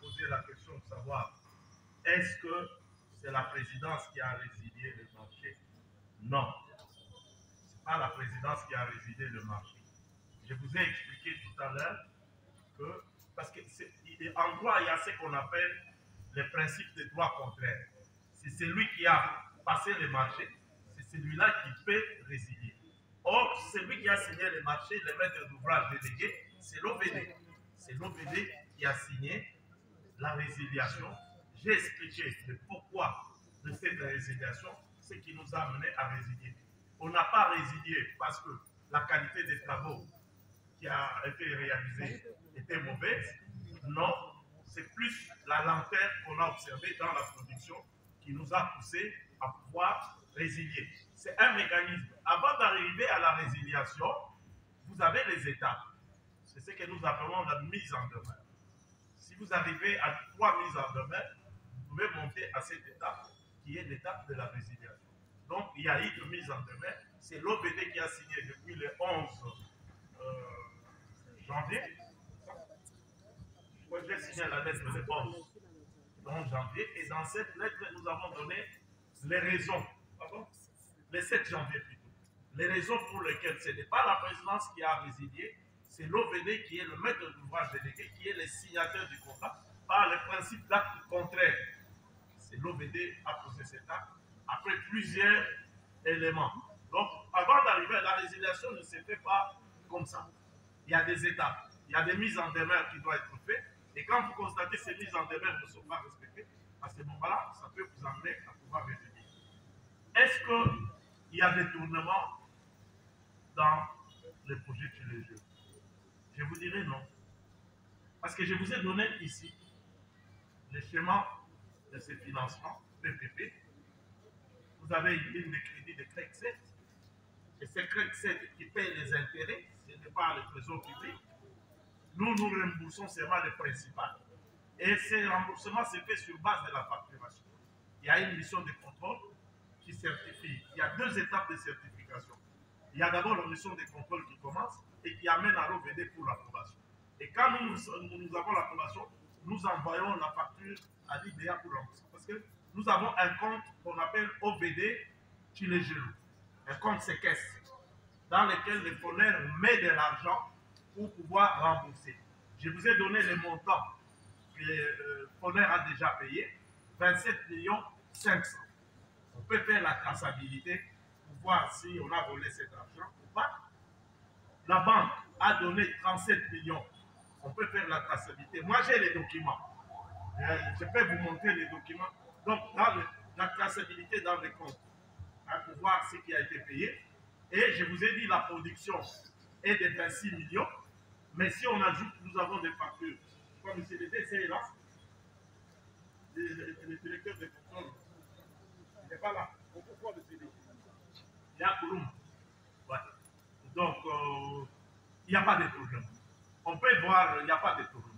poser la question de savoir est-ce que c'est la présidence qui a résilié le marché? Non, ce n'est pas la présidence qui a résilié le marché. Je vous ai expliqué tout à l'heure que, parce qu'en droit, il y a ce qu'on appelle les principes de droit contraire. C'est celui qui a passé le marché, c'est celui-là qui peut résilier. Or, celui qui a signé le marché, le maître d'ouvrage délégué, c'est l'OVD. C'est l'OVD qui a signé la résiliation. J'ai expliqué le pourquoi de cette résiliation, ce qui nous a amené à résilier. On n'a pas résilié parce que la qualité des travaux qui a été réalisée était mauvaise. Non, c'est plus la lenteur qu'on a observée dans la production qui nous a poussé à pouvoir résilier. C'est un mécanisme. Avant d'arriver à la résiliation, vous avez les étapes. C'est ce que nous appelons la mise en demeure. Si vous arrivez à 3 mises en demeure, vous pouvez monter à cette étape qui est l'étape de la résiliation. Donc, il y a eu une mise en demeure. C'est l'OVD qui a signé depuis le 11 janvier. Je crois que j'ai signé la lettre le 11 janvier. Et dans cette lettre, nous avons donné les raisons. Pardon? Le 7 janvier plutôt. Les raisons pour lesquelles ce n'est pas la présidence qui a résilié, c'est l'OVD qui est le maître d'ouvrage délégué, qui est le signataire du contrat, par le principe d'acte contraire. C'est l'OVD qui a posé cet acte après plusieurs éléments. Donc, avant d'arriver à la résiliation, ne se fait pas comme ça. Il y a des étapes, il y a des mises en demeure qui doivent être faites. Et quand vous constatez que ces mises en demeure ne sont pas respectées, à ce moment-là, ça peut vous amener à pouvoir résilier. Est-ce qu'il y a des tournements dans les projets de les jeux? Je vous dirais non. Parce que je vous ai donné ici le schéma de ces financements, PPP. Vous avez une ligne de crédit de CREC 7. Et c'est CREC 7 qui paye les intérêts, ce n'est pas le trésor public. Nous, nous remboursons seulement le principal. Et ce remboursement se fait sur base de la facturation. Il y a une mission de contrôle qui certifie. Il y a 2 étapes de certification. Il y a d'abord la mission de contrôle qui commence et qui amène à l'OVD pour l'approbation. Et quand nous avons l'approbation, nous envoyons la facture à l'IDEA pour l'embauche. Parce que nous avons un compte qu'on appelle OVD Chilegelo, un compte séquestre, dans lequel le fournisseur met de l'argent pour pouvoir rembourser. Je vous ai donné le montant que le fournisseur a déjà payé, 27 500 000. On peut faire la traçabilité pour voir si on a volé cet argent ou pas. La banque a donné 37 millions. On peut faire la traçabilité. Moi, j'ai les documents. Je peux vous montrer les documents. Donc, dans la traçabilité dans les comptes, pour voir ce qui a été payé. Et je vous ai dit, la production est de 26 millions. Mais si on ajoute, nous avons des factures. Comme M. le DC est là, le directeur de contrôle, il n'est pas là. Pourquoi M. le il y a Kouloum. Ouais. Donc, il n'y a pas de problème. On peut voir, il n'y a pas de problème.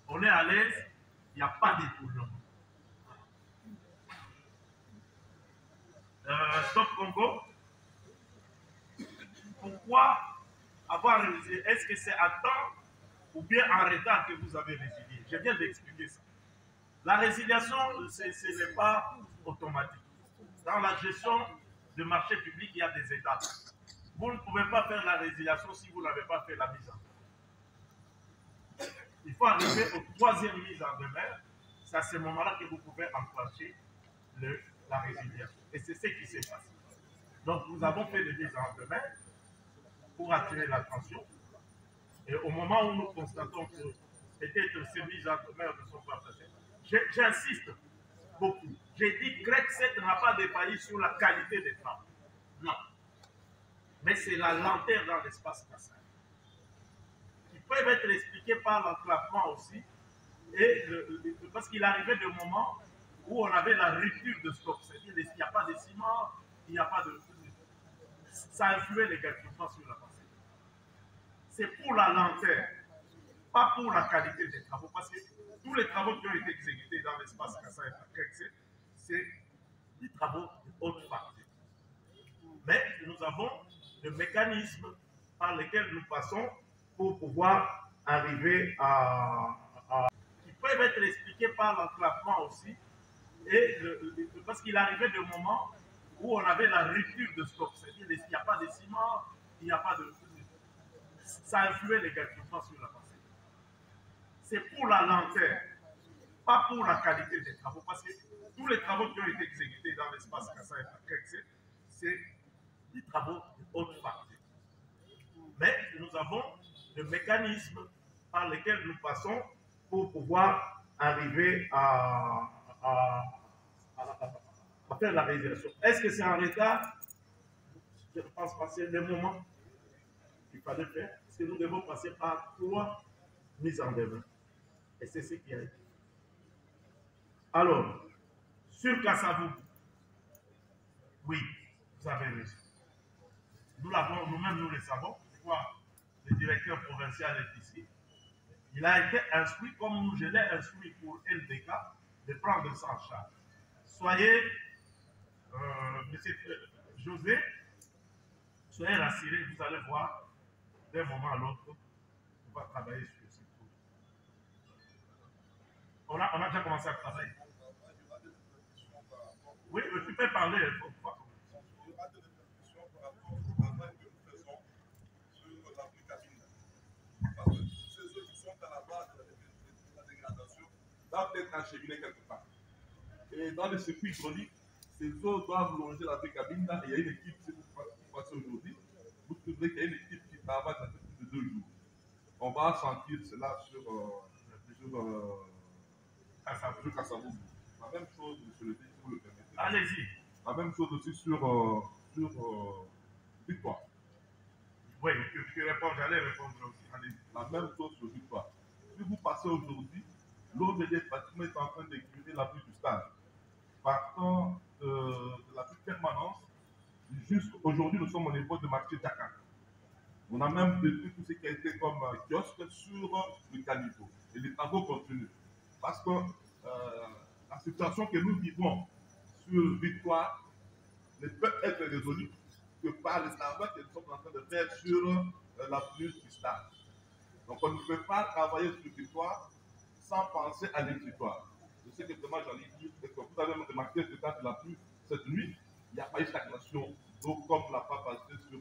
On est à l'aise, il n'y a pas de problème. Stop Congo. Pourquoi avoir résilié? Est-ce que c'est à temps ou bien en retard que vous avez résilié? Je viens d'expliquer ça. La résiliation, ce n'est pas automatique. Dans la gestion de marché public, il y a des étapes. Vous ne pouvez pas faire la résiliation si vous n'avez pas fait la mise en demeure. Il faut arriver au 3e mise en demeure. C'est à ce moment-là que vous pouvez enclencher la résiliation. Et c'est ce qui s'est passé. Donc, nous avons fait des mises en demeure pour attirer l'attention. Et au moment où nous constatons que peut-être ces mises en demeure ne sont pas passées, j'insiste beaucoup. J'ai dit que CREC 7 n'a pas défailli sur la qualité des travaux. Non. Mais c'est la lenteur dans l'espace passage. Qui peuvent être expliquées par l'enclavement aussi. Et parce qu'il arrivait des moments où on avait la rupture de stock. C'est-à-dire qu'il n'y a pas de ciment, il n'y a pas de... Ça influait négativement sur la passée. C'est pour la lenteur, pas pour la qualité des travaux. Parce que tous les travaux qui ont été exécutés dans l'espace Kassai et CREC, c'est des travaux de haute facture. Mais nous avons le mécanisme par lequel nous passons pour pouvoir arriver à qui peuvent peuvent être expliquées par l'enclavement aussi. Et parce qu'il arrivait des moments où on avait la rupture de stock. C'est-à-dire qu'il n'y a pas de ciment, il n'y a pas de... Ça influait négativement sur la pensée. C'est pour la lenteur, pas pour la qualité des travaux. Parce que tous les travaux qui ont été exécutés dans l'espace Kassai, c'est des travaux de haute facture. Mais nous avons le mécanisme par lequel nous passons pour pouvoir arriver à faire la réalisation. Est-ce que c'est en retard? Je pense passer le moment qu'il fallait faire. Parce que nous devons passer par 3 mises en demeure. Et c'est ce qui a été. Alors, sur Kassabou, oui, vous avez raison. Nous l'avons, nous-mêmes, nous le savons. Pourquoi le directeur provincial est ici? Il a été instruit, comme je l'ai instruit pour LDK, de prendre ça en charge. Soyez, monsieur José, soyez rassurés, vous allez voir, d'un moment à l'autre, on va travailler sur ce projet. On a déjà commencé à travailler. Oui, tu peux parler. Il y aura des réflexions par rapport au travail que nous faisons sur l'appli Cabine. Parce que ces eaux qui sont à la base de la dégradation doivent être acheminées quelque part. Et dans les circuits hydrauliques, ces eaux doivent longer l'appli Cabine. Et il y a une équipe, si vous passez aujourd'hui, vous trouverez qu'il y a une équipe qui travaille ça fait plus de 2 jours. On va sentir cela sur Kassabou. La même chose, monsieur le ministre, si vous le permettez. Allez-y. La même chose aussi sur Victoire. Oui, tu réponds, j'allais répondre aussi. Allez-y. La même chose sur Victoire. Si vous passez aujourd'hui, l'eau des bâtiments est en train d'écumer la pluie du stade. Partant de la pluie permanence, jusqu'aujourd'hui, nous sommes au niveau de marché Dakar. On a même détruit tout ce qui a été comme kiosque sur le caniveau. Et les travaux continuent. Parce que la situation que nous vivons sur Victoire ne peut être résolue que par les travaux que nous sommes en train de faire sur la pluie du stade. Donc on ne peut pas travailler sur Victoire sans penser à l'exutoire. Je sais que demain j'allais dire que vous avez remarqué que quand il a plu cette nuit, il n'y a pas eu stagnation d'eau comme l'a pas passé sur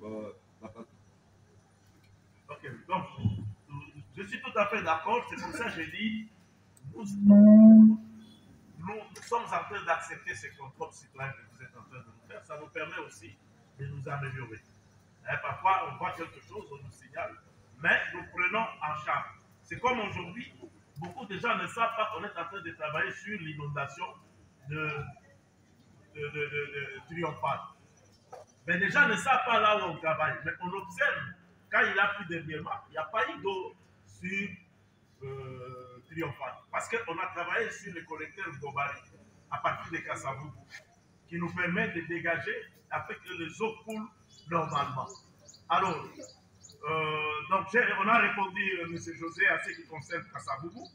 la plateau. Ok, donc je suis tout à fait d'accord, c'est pour ça que j'ai dit nous sommes en train d'accepter ce contrôle citoyen que vous êtes en train de nous faire. Ça nous permet aussi de nous améliorer. Et parfois, on voit quelque chose, on nous signale, mais nous prenons en charge. C'est comme aujourd'hui, beaucoup de gens ne savent pas qu'on est en train de travailler sur l'inondation de Triomphal. Mais les gens ne savent pas là où on travaille. Mais on observe, quand il a plu dernièrement, il n'y a pas eu d'eau sur Triomphal. Parce qu'on a travaillé sur le collecteur Gobari à partir de Kassabou, qui nous permet de dégager afin que les eaux coulent normalement. Alors, donc on a répondu, M. José, à ce qui concerne Kassaboubou,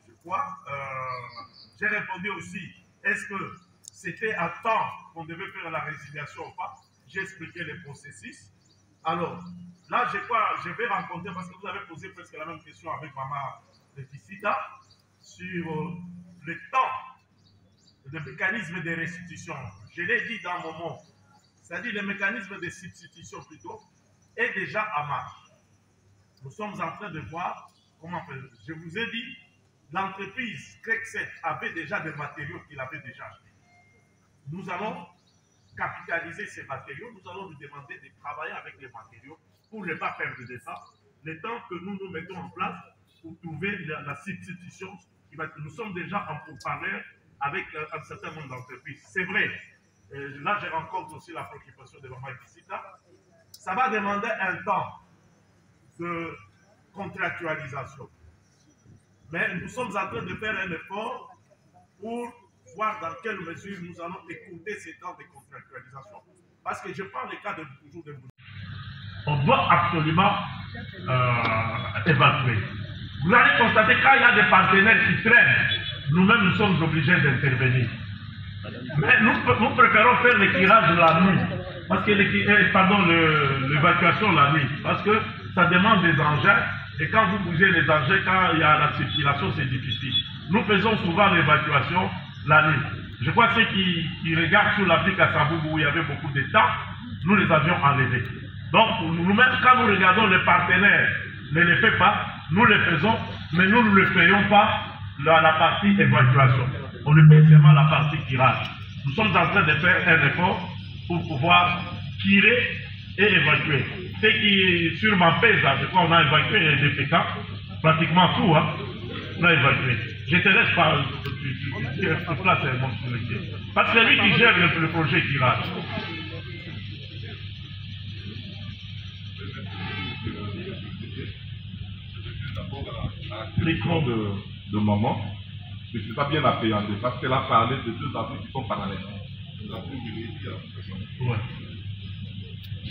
je crois. J'ai répondu aussi, est-ce que c'était à temps qu'on devait faire la résiliation ou pas? J'ai expliqué le processus. Alors, là, je vais rencontrer, parce que vous avez posé presque la même question avec Maman Laetitia, sur le temps, le mécanisme de restitution. Je l'ai dit dans mon mot, c'est-à-dire le mécanisme de substitution plutôt, est déjà en marche. Nous sommes en train de voir comment faire. Je vous ai dit, l'entreprise Crexet avait déjà des matériaux qu'il avait déjà achetés. Nous allons capitaliser ces matériaux, nous allons lui demander de travailler avec les matériaux pour ne pas perdre de temps, le temps que nous nous mettons en place pour trouver la substitution. Nous sommes déjà en pourparlers avec un certain nombre d'entreprises. C'est vrai, là je rencontre aussi la préoccupation de Maman Laetitia. Ça va demander un temps de contractualisation. Mais nous sommes en train de faire un effort pour voir dans quelle mesure nous allons écouter ces temps de contractualisation. Parce que je prends le cas de toujours de vous. On doit absolument évaluer. Vous allez constater quand il y a des partenaires qui traînent, nous-mêmes nous sommes obligés d'intervenir. Mais nous préférons faire l'éclairage la nuit, parce que l'évacuation la nuit, parce que ça demande des engins Et quand vous bougez les engins, quand il y a la circulation, c'est difficile. Nous faisons souvent l'évacuation la nuit. Je crois que ceux qui regardent sur l'Afrique à Saboubou où il y avait beaucoup de temps, nous les avions enlevés. Donc, nous-mêmes, quand nous regardons les partenaires ne le font pas, nous le faisons, mais nous ne le faisons pas la partie évacuation. On le fait seulement la partie tirage. Nous sommes en train de faire un effort pour pouvoir tirer et évacuer. Ce qui sûrement pèse, je crois qu'on a évacué les PK, pratiquement tout, hein, on a évacué. Je te laisse pas, là c'est mon métier. Parce que c'est lui qui gère le projet tirage. L'écran de maman, je ne suis pas bien appréhendé parce qu'elle a parlé de deux articles qui sont parallèles. Ouais.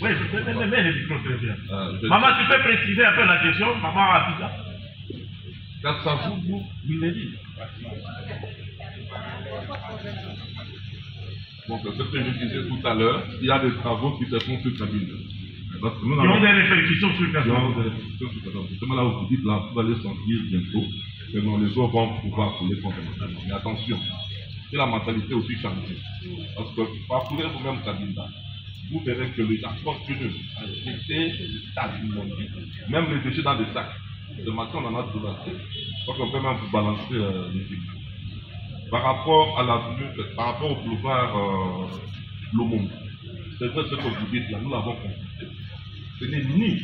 Oui, je mets le micro très bien. Maman, tu peux préciser un peu la question? Maman a dit ça. Kasavubu Mineli. Donc, ce que je disais tout à l'heure, il y a des travaux qui se font sur Kabyle. Ils ont des répercussions sur Kabyle. Justement, là où vous dites, là, vous allez sentir bientôt que non, les autres vont pouvoir couler complètement. Mais attention, c'est la mentalité aussi changée. Parce que parcourez vous-même Kabyle, vous verrez que les gens continuent à jeter des tas d'immondices, même les déchets dans des sacs. Ce matin, on en a trouvé assez. Donc, on peut même vous balancer les films. Par rapport à l'avenue, par rapport au boulevard Lomond, c'est vrai ce que vous dites là, nous l'avons consulté. Ce n'est ni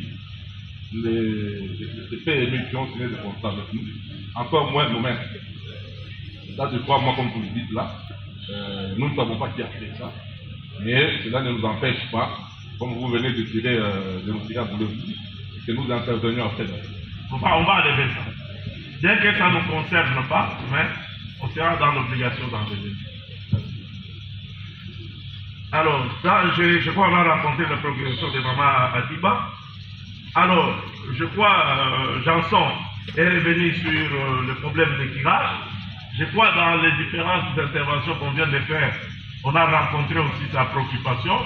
les PME qui ont signé des contrats avec nous, encore moins nous-mêmes. Ça, je crois, moi, comme vous le dites là, nous ne savons pas qui a fait ça, mais cela ne nous empêche pas, comme vous venez de tirer, de nous tirer à boulot, que nous intervenions après. On va enlever ça. Bien que ça ne nous concerne pas, mais on sera dans l'obligation d'enlever. Alors, je crois qu'on a rencontré la progression de Maman Adiba. Alors, je crois Janson est revenu sur le problème de tirage. Je crois dans les différentes interventions qu'on vient de faire, on a rencontré aussi sa préoccupation.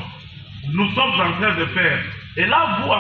Nous sommes en train de faire. Et là, vous,